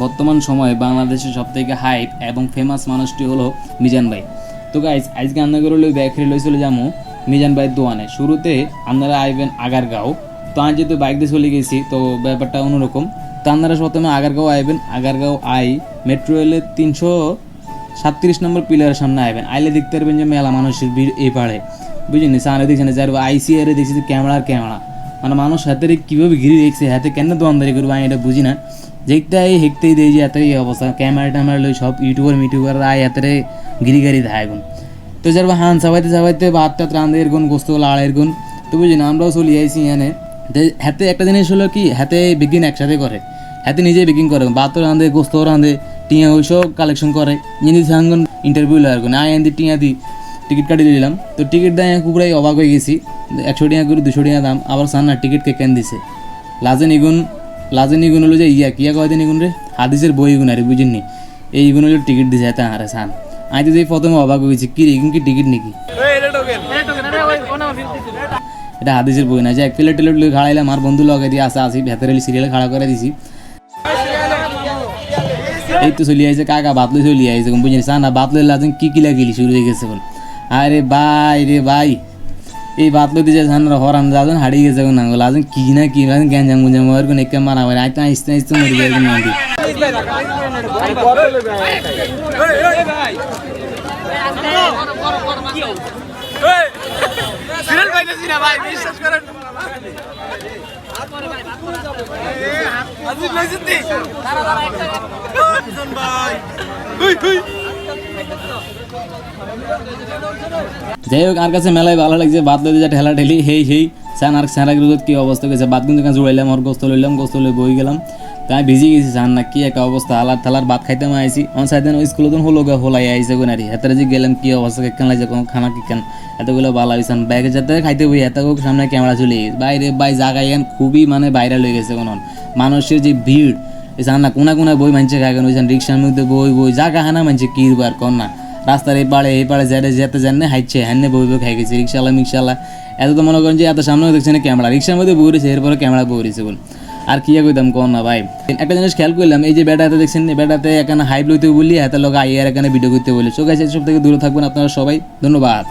বর্তমান সময়ে বাংলাদেশের সবথেকে হাইপ এবং ফেমাস মানুষটি হলো মিজান ভাই। তো গাইজ আজকে আমরা করে ব্যাগ লই চলে যাবো মিজান ভাইয়ের দোয়ানে। শুরুতে আপনারা আইবেন আগারগাঁও। তো আমি যেহেতু বাইক দিয়ে চলে গেছি তো ব্যাপারটা অন্যরকম। তো আপনারা প্রথমে আগারগাঁও আইবেন, আগারগাঁও মেট্রো রেলের 337 নম্বর পিলারের সামনে আইবেন। আইলে দেখতে পারবেন যে মেলা মানুষের ভিড় এই পাড়ে, বুঝলেন? সামনে দেখছেন যার আইসিআরে দেখছি যে ক্যামেরা মানে মানুষ হাতে কীভাবে ঘিরে দেখছে, হাতে কেন দোয়ানদারি করবো আমি এটা বুঝি না। হেঁকতেই দেয় যে হাতে এই অবস্থা, ক্যামেরা লই সব ইউটিউবার হাতে গিরি ধায়গুন। তো যার হান চাবাইতে ভাতটা রাঁধে এরগুন, গোস্ত লাড়ের গুণ। তো বুঝি না, আমরাও চলি আইসি এখানে। হাতে একটা জিনিস হলো কি, হাতে বিগিন একসাথে করে, হাতে নিজেই বিগিন করে, ভাতও রাঁধে, গোস্ত রাঁধে, টিয়া ওইসব কালেকশন করে। যদি সাঙ্গন ইন্টারভিউ লাগবে আয় এনে টিয়া দিই, টিকিট কাটিয়ে দিলাম। তো টিকিট দেয় পুরাই অবাক হয়ে গেছি, 100 টাকা করে 200 টাকা দাম। আবার সান না টিকিট কে কেন দিছে, লাজে নিগুন হলো যে কিয়া কয়দিন নিগুন রে, হাদিসের বই গুণ আরে বুঝিনি, এইগুলো হলো টিকিট দিছে হাতে আরে সান। আমি তো প্রথমে অবাক হয়েছি, কি রে কি টিকিট নাকি, এটা হাদিসের বই না। যে এক প্লেট খাড়াইলাম, আর বন্ধু লগাই দিয়ে আসি ভেতরে সিরিয়ালে খাড়া করে দিছি। এই তো চলি আইছে কাকা বাতলে চলি আইছে, বুঝিনি সান বাতলে লাজেন কি লাগিলি শুরু হয়ে গেছে। আরে ভাই এই বাতলো দিয়ে যান হরান যাবেন হারিয়ে গেছে না লাজেন কি না কি গ্যাঞ্জাম গুঞ্জাম একে মারা হয় আইতে আইসতে মরে যাবে নদী। যাই হোক, আর কাছে মেলায় ভালো লাগছে, বাদ লইতে যা ঠেলা ঠেলি সেই সান আর স্যারা কি অবস্থা গেছে। বাদ কিন্তু জুড়াইলাম, ওর গোস্ত লইলাম, গোস্ত লই বই গেলাম। তাই ভিজে গেছি সান না, কি একটা অবস্থা, থালার ভাত খাইতে আইসি। আমার সাইদেন ওই স্কুলে তো হোলাই আইসে গো নারী হাতে যে গেলাম, কি অবস্থা কেন লাগছে, কোনো খানা কিখান এতগুলো ভালো হয়েছে। ব্যাগে যাতে খাইতে বই এত সামনে ক্যামেরা চলে গেছে, বাইরে জায়গায় এখান খুবই মানে ভাইরাল হয়ে গেছে। কোন মানুষের যে ভিড় জান না, কোনা বই মানছে খাইবেন, ওই রিক্সার মধ্যে বই জায়গা হানা মানছে কি বার কর না, রাস্তার এই পাড়ে যেতে জানে হাইছে হ্যানে বই খাই গেছে রিক্সাওয়ালা। এত তো মনে করেন যে এত সামনেও দেখছে না ক্যামেরা, রিক্সার মধ্যে বই রয়েছে, এরপরে ক্যামেরা বই রয়েছে বল। আর কি কইতাম কর না ভাই। একটা জিনিস খেয়াল করলাম, এই যে বেটা হাতে দেখছেন, বেটাতে এখানে হাইপ লইতে বলি, হাতে লোক আইয়ার এখানে ভিডিও করতে বলি। চোখ আছে, সব থেকে দূরে থাকবেন আপনারা সবাই। ধন্যবাদ।